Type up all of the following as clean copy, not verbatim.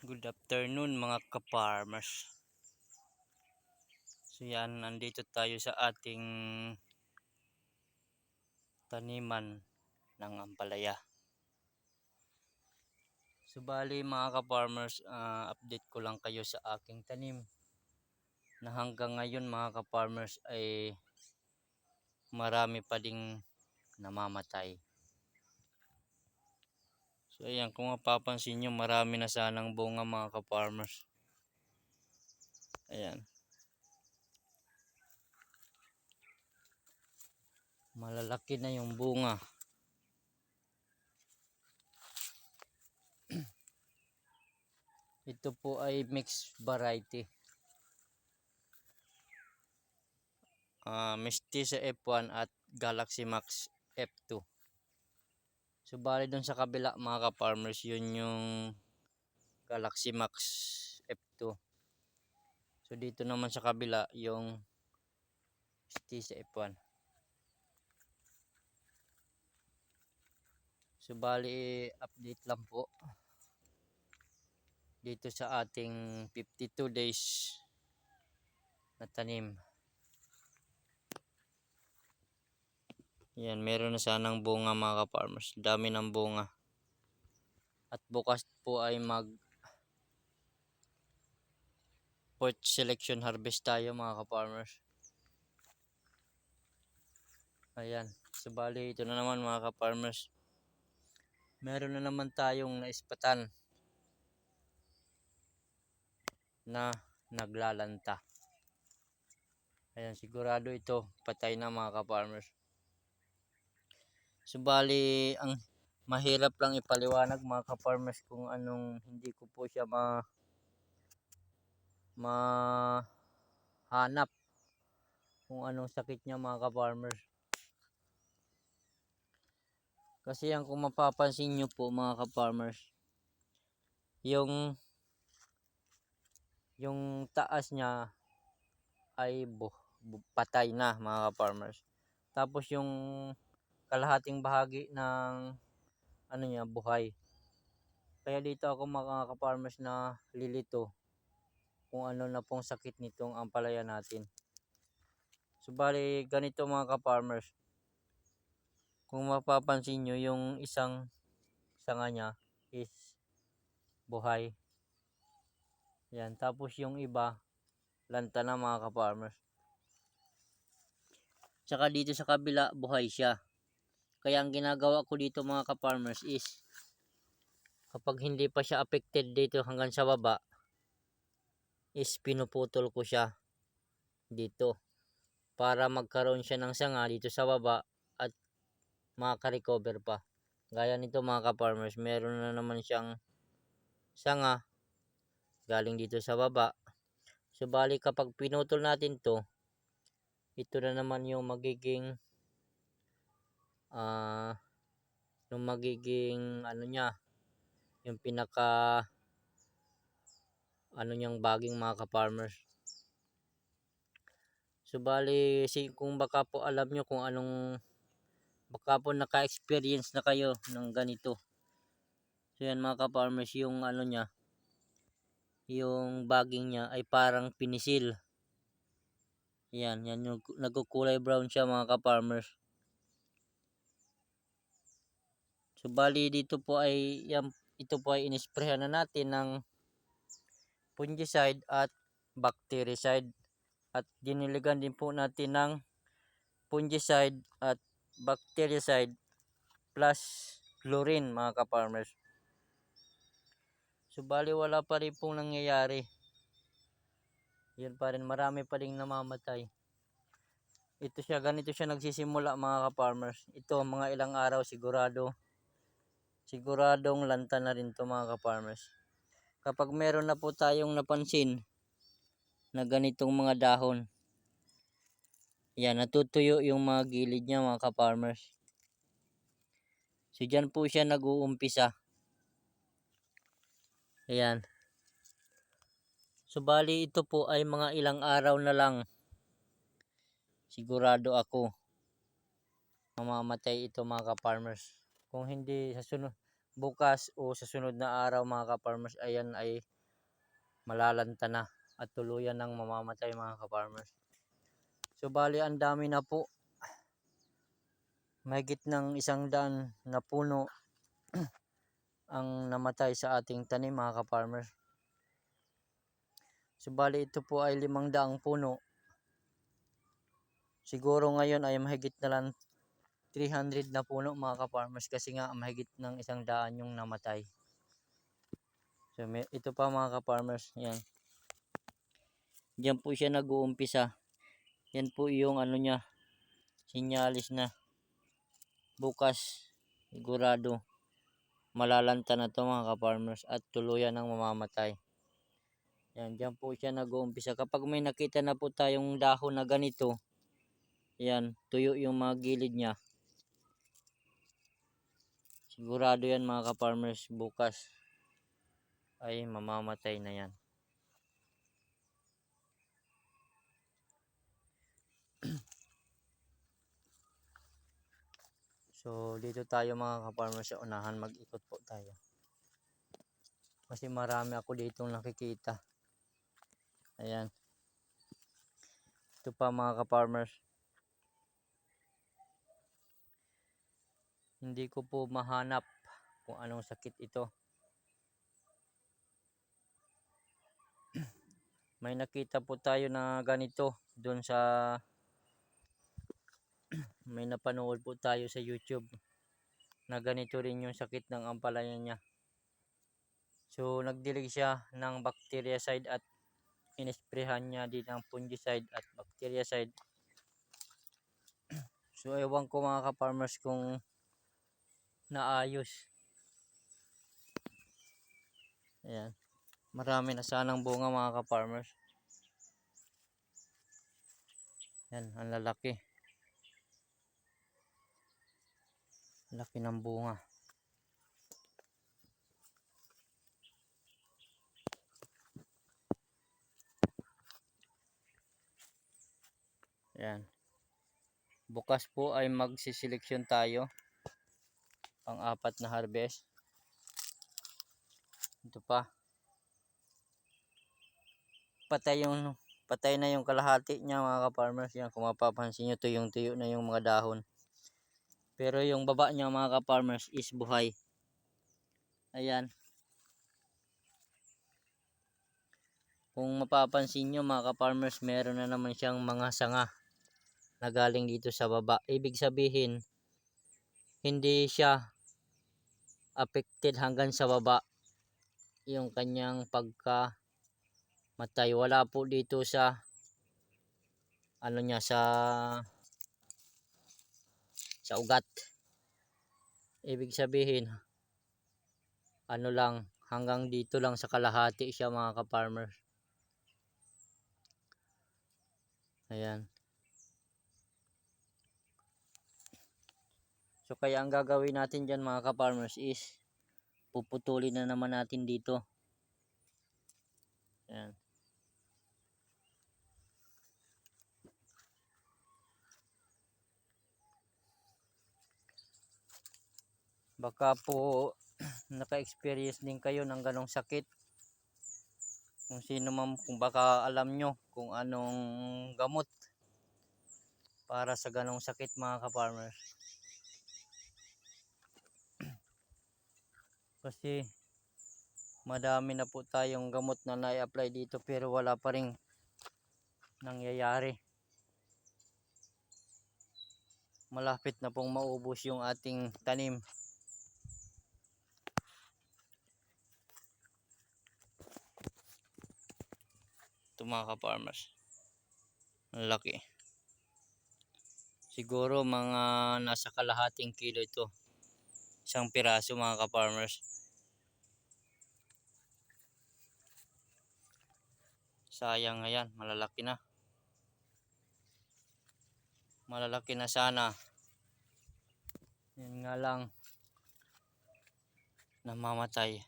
Good afternoon mga ka-farmers. So yan, nandito tayo sa ating taniman ng ampalaya. So bali mga ka-farmers, update ko lang kayo sa aking tanim na hanggang ngayon mga ka-farmers ay marami pa ding namamatay. So ayan, kung mapapansin nyo, marami na sanang bunga mga ka-farmers. Ayan. Malalaki na yung bunga. Ito po ay mixed variety. Mestiza F1 at Galaxy Max F2. So bali dun sa kabila mga ka-farmers, yun yung Galaxy Max F2. So dito naman sa kabila yung Mestiza F1. So bali update lang po dito sa ating 52 days na tanim. Yan, meron na sanang bunga mga ka-farmers. Dami ng bunga. At bukas po ay mag fourth selection harvest tayo mga ka-farmers. Ayan. So bali ito na naman mga ka-farmers. Meron na naman tayong naispatan na naglalanta. Ayan, sigurado ito patay na mga ka-farmers. So bali ang mahirap lang ipaliwanag mga ka-farmers kung anong hindi ko po siya mahanap kung anong sakit niya mga ka-farmers. Kasi yan, kung mapapansin nyo po mga ka-farmers, yung taas niya ay patay na mga ka-farmers. Tapos yung kalahating bahagi ng ano niya, buhay. Kaya dito ako mga ka-farmers na lilito kung ano na pong sakit nitong ampalaya natin. So bali ganito mga ka-farmers, kung mapapansin nyo, yung isang sanga niya is buhay. Yan, tapos yung iba lanta na mga ka-farmers. Tsaka dito sa kabila buhay siya. Kaya ang ginagawa ko dito mga ka-farmers is kapag hindi pa siya affected dito hanggang sa baba is pinuputol ko siya dito para magkaroon siya ng sanga dito sa baba at makaka-recover pa. Gaya nito mga ka-farmers, meron na naman siyang sanga galing dito sa baba. So bali kapag pinutol natin to, ito na naman yung magiging ano niya, yung pinaka ano niyang baging mga ka-farmers. So bali kung baka po alam nyo kung anong, baka po naka-experience na kayo ng ganito. So yan mga ka-farmers, yung ano niya, yung baging niya ay parang pinisil. Yan yung nagkukulay brown siya mga ka-farmers. So bali dito po ay ito po ay inisprehan na natin ng fungicide at bactericide. At diniligan din po natin ng fungicide at bactericide plus chlorine mga ka-farmers. So bali wala pa rin pong nangyayari. Yan pa rin, marami pa rin namamatay. Ito siya, ganito siya nagsisimula mga ka-farmers. Ito mga ilang araw siguradong lanta na rin to mga ka-farmers. Kapag meron na po tayong napansin na ganitong mga dahon, yan, natutuyo yung mga gilid niya mga ka-farmers. So dyan po siya nag-uumpisa. Ayan. So bali ito po ay mga ilang araw na lang, sigurado ako mamamatay ito mga ka-farmers. Kung hindi sa sunod, bukas o sa sunod na araw mga ka-farmers, ayan ay malalanta na at tuluyan ng mamamatay mga ka-farmers. So bali ang dami na po, mahigit ng 100 na puno ang namatay sa ating tanim mga ka-farmers. So bali ito po ay 500 puno. Siguro ngayon ay mahigit na lang 300 na puno mga ka-farmers, kasi nga mahigit ng 100 yung namatay. So ito pa mga ka-farmers, yan. Diyan po siya nag-uumpisa. Yan po yung ano niya, sinyalis na bukas sigurado malalanta na to mga ka-farmers at tuluyan ng mamamatay. Yan, diyan po siya nag-uumpisa. Kapag may nakita na po tayong dahon na ganito, yan, tuyo yung mga gilid niya, sigurado yan mga ka-farmers, bukas ay mamamatay na yan. So dito tayo mga ka-farmers sa unahan, mag-ikot po tayo. Kasi marami ako ditong nakikita. Ayan. Ito pa mga ka-farmers. Hindi ko po mahanap kung anong sakit ito. May nakita po tayo na ganito doon sa may napanood po tayo sa YouTube na ganito rin yung sakit ng ampalaya niya. So nagdilig siya ng bactericide at inisprehan niya din ng fungicide at bactericide. So ewan ko mga ka-farmers kung naayos. Ayan. Marami na sanang bunga mga ka-farmers. Yan, ang lalaki. Laki ng bunga. Yan. Bukas po ay magsiseleksyon tayo. Pang-apat na harvest. Ito pa. Patay na yung kalahati niya mga ka-farmers. Yan, kung mapapansin nyo, tuyong-tuyo na yung mga dahon. Pero yung baba niya mga ka-farmers is buhay. Ayan. Kung mapapansin nyo mga ka-farmers, meron na naman siyang mga sanga na galing dito sa baba. Ibig sabihin, hindi siya affected hanggang sa baba yung kanyang pagkamatay. Wala po dito sa ano niya, sa ugat. Ibig sabihin, ano lang, hanggang dito lang sa kalahati siya mga ka-farmers. Ayan. So kaya ang gagawin natin dyan mga ka-farmers is puputulin na naman natin dito. Ayan. Baka po naka-experience din kayo ng ganong sakit. Kung sino man, kung baka alam nyo kung anong gamot para sa ganong sakit mga ka-farmers. Kasi madami na po tayong gamot na na-apply dito pero wala pa rin nangyayari. Malapit na pong maubos yung ating tanim. Ito mga ka-farmers, ang laki. Siguro mga nasa kalahating kilo ito, isang piraso mga ka-farmers. Sayang, ayan, malalaki na. Malalaki na sana. Yan nga lang, namamatay.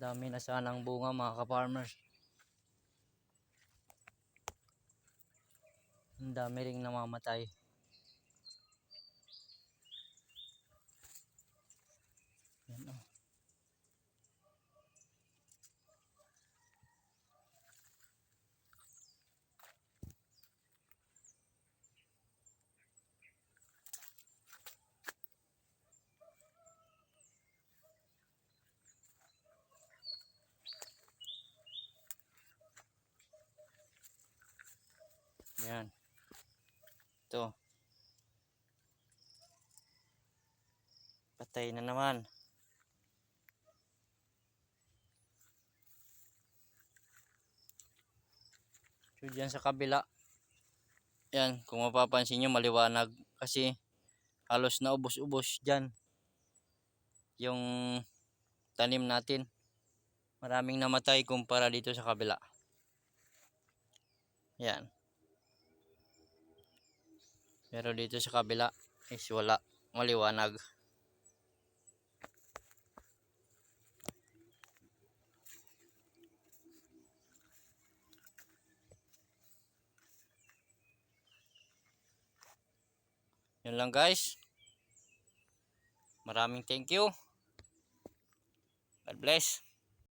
Dami na sanang bunga mga ka-farmers. Ang dami ring namamatay. Yan, oh. Yan. Ito. Patay na naman. So dyan sa kabila. Yan, kung mapapansin nyo maliwanag kasi halos na ubos-ubos dyan yung tanim natin. Maraming namatay kumpara dito sa kabila. Yan. Pero dito sa kabila is wala, maliwanag. Yun lang guys. Maraming thank you. God bless.